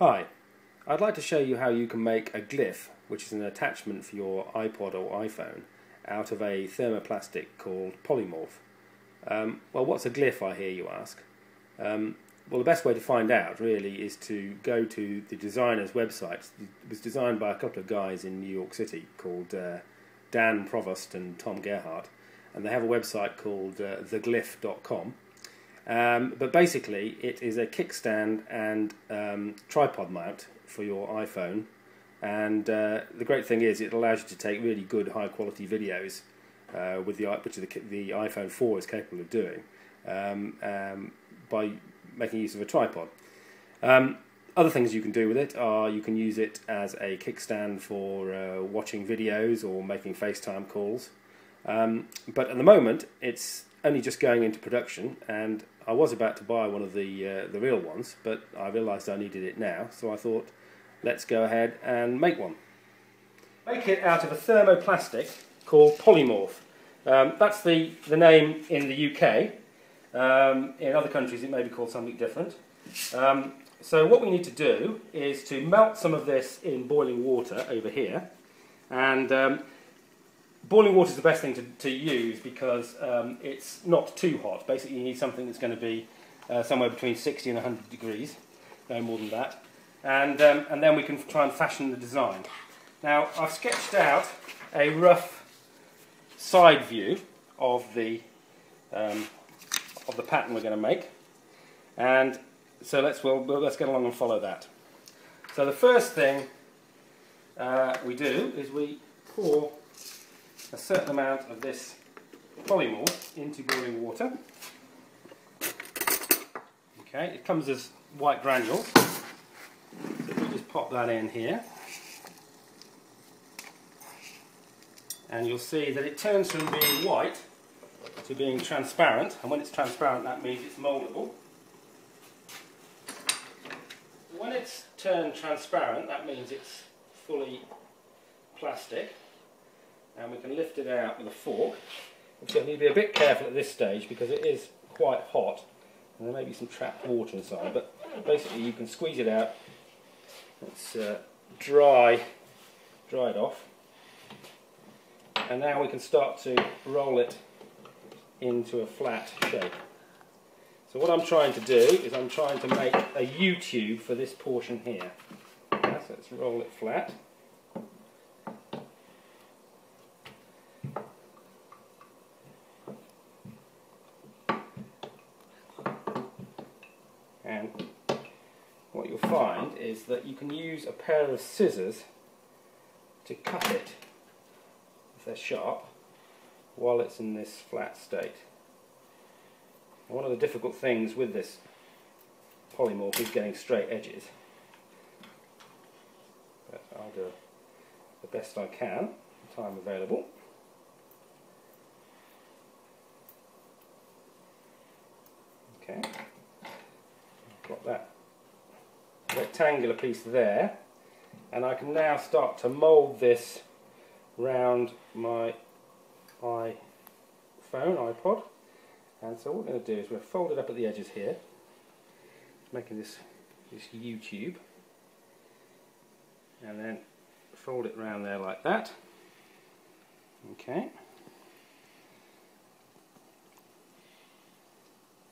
Hi, I'd like to show you how you can make a Glif, which is an attachment for your iPod or iPhone, out of a thermoplastic called polymorph. Well, what's a Glif, I hear you ask? Well, the best way to find out really is to go to the designer's website. It was designed by a couple of guys in New York City called Dan Provost and Tom Gerhardt, and they have a website called theglif.com. But basically it is a kickstand and tripod mount for your iPhone, and the great thing is it allows you to take really good high quality videos with which the iPhone 4 is capable of doing by making use of a tripod. Other things you can do with it are you can use it as a kickstand for watching videos or making FaceTime calls, but at the moment it's only just going into production, and I was about to buy one of the real ones, but I realised I needed it now, so I thought, let's go ahead and make one. Make it out of a thermoplastic called polymorph. That's the name in the UK. In other countries it may be called something different. So what we need to do is to melt some of this in boiling water over here, and boiling water is the best thing to use because it's not too hot. Basically you need something that's going to be somewhere between 60 and 100 degrees, no more than that, and then we can try and fashion the design. Now I've sketched out a rough side view of the pattern we're going to make, and so let's get along and follow that. So the first thing we do is we pour a certain amount of this polymorph into boiling water. Okay, it comes as white granules, so we just pop that in here, and you'll see that it turns from being white to being transparent, and when it's transparent that means it's mouldable. When it's turned transparent that means it's fully plastic, and we can lift it out with a fork. We need to be a bit careful at this stage because it is quite hot and there may be some trapped water inside, but basically you can squeeze it out. It's dry it off, and now we can start to roll it into a flat shape. So what I'm trying to do is I'm trying to make a U-tube for this portion here. So let's roll it flat. And what you'll find is that you can use a pair of scissors to cut it, if they're sharp, while it's in this flat state. And one of the difficult things with this polymorph is getting straight edges, but I'll do the best I can, the time available. Okay. Got that rectangular piece there, and I can now start to mould this round my iPod. And so what we're going to do is we're going to fold it up at the edges here, making this U-tube, and then fold it round there like that. Okay.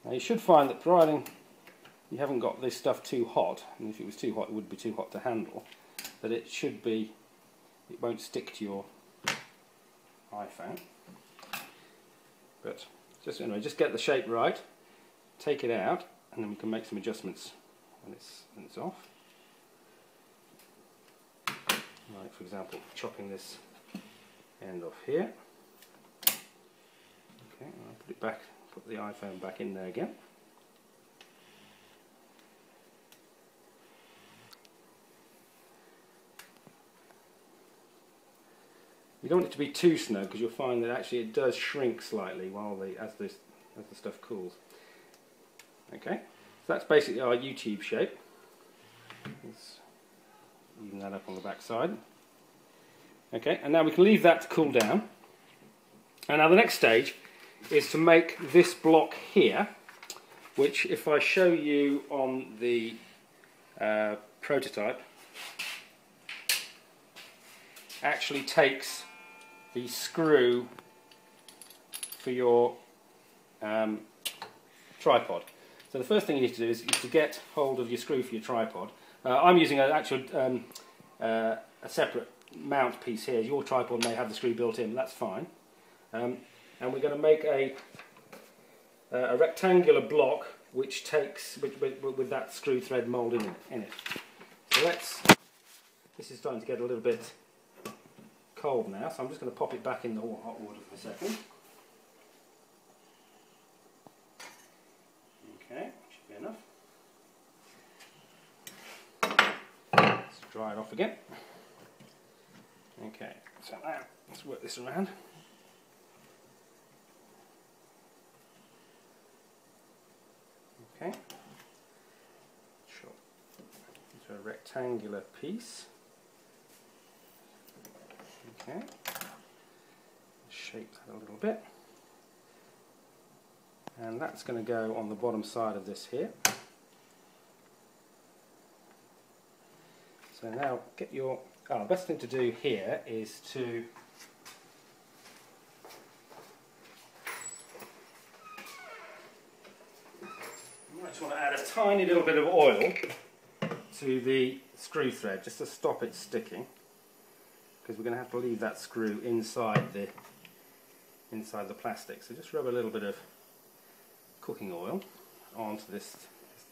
Now you should find that providing you haven't got this stuff too hot, and if it was too hot it would be too hot to handle, but it won't stick to your iPhone. But just get the shape right, take it out, and then we can make some adjustments when it's off. Like for example, chopping this end off here. Okay, and I'll put the iPhone back in there again. You don't want it to be too snug because you'll find that actually it does shrink slightly as the stuff cools. Okay, so that's basically our U-tube shape. Let's even that up on the back side. Okay, and now we can leave that to cool down. And now the next stage is to make this block here, which if I show you on the prototype actually takes the screw for your tripod. So the first thing you need to do is to get hold of your screw for your tripod. I'm using an actual a separate mount piece here. Your tripod may have the screw built in, that's fine. And we're going to make a rectangular block which takes with that screw thread moulded in it. So this is starting to get a little bit cold now, so I'm just going to pop it back in the hot water for a second. Okay, should be enough. Let's dry it off again. Okay, so now let's work this around. Okay, sure. Into a rectangular piece. Okay, shape that a little bit. And that's going to go on the bottom side of this here. So now get your... the best thing to do here is to... You might just want to add a tiny little bit of oil to the screw thread just to stop it sticking, because we're going to have to leave that screw inside the plastic. So just rub a little bit of cooking oil onto this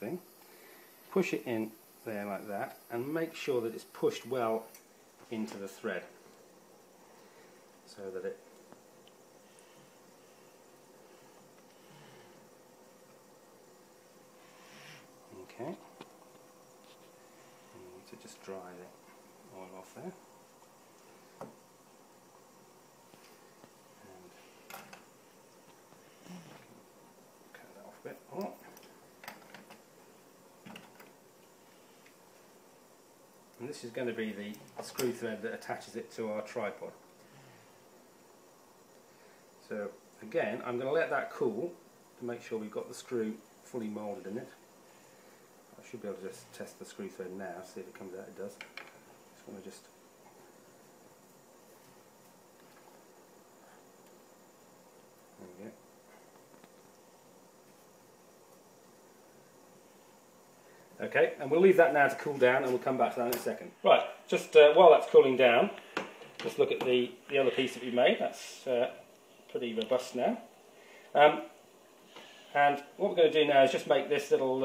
thing, push it in there like that, and make sure that it's pushed well into the thread so that it okay. You need to just dry the oil off there. Oh. And this is going to be the screw thread that attaches it to our tripod. So again, I'm going to let that cool to make sure we've got the screw fully moulded in it. I should be able to just test the screw thread now, see if it comes out. It does. Just want to just... There we go. Okay, and we'll leave that now to cool down, and we'll come back to that in a second. Right, just while that's cooling down, let's look at the other piece that we made. That's pretty robust now. And what we're going to do now is just make this little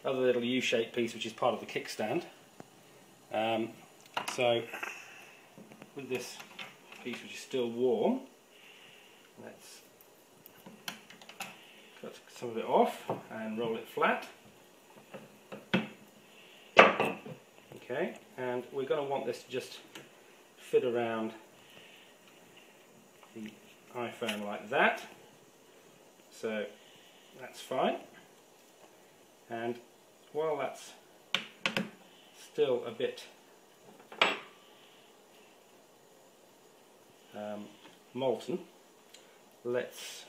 other little U-shaped piece, which is part of the kickstand. So with this piece, which is still warm, let's cut some of it off and roll it flat. Okay, and we're going to want this to just fit around the iPhone like that. So that's fine. And while that's still a bit molten, let's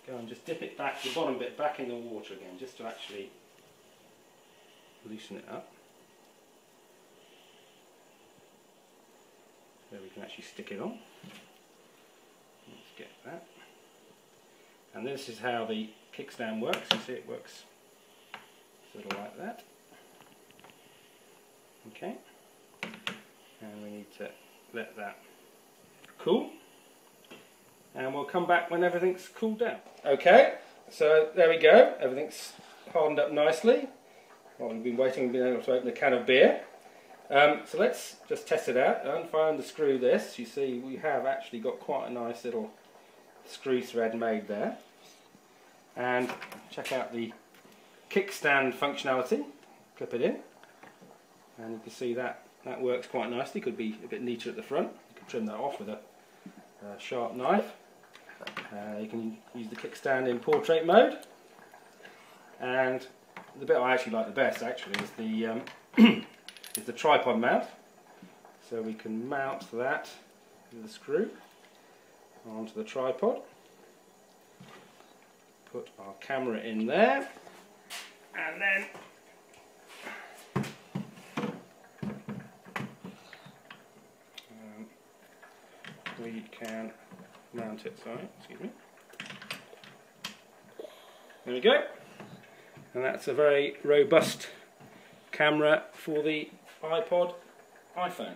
go and just dip it back, the bottom bit back in the water again, just to actually loosen it up. So we can actually stick it on. Let's get that. And this is how the kickstand works. You see it works sort of like that. Okay. And we need to let that cool. And we'll come back when everything's cooled down. Okay, so there we go. Everything's hardened up nicely. Well, we've been waiting, we've been able to open a can of beer. So let's just test it out. If I unscrew this, you see we have actually got quite a nice little screw thread made there. And check out the kickstand functionality. Clip it in, and you can see that works quite nicely. Could be a bit neater at the front. You can trim that off with a sharp knife. You can use the kickstand in portrait mode. And the bit I actually like the best actually is the is the tripod mount. So we can mount that with the screw onto the tripod. Put our camera in there, and then and mount it. Sorry, excuse me. There we go. And that's a very robust camera for the iPod, iPhone.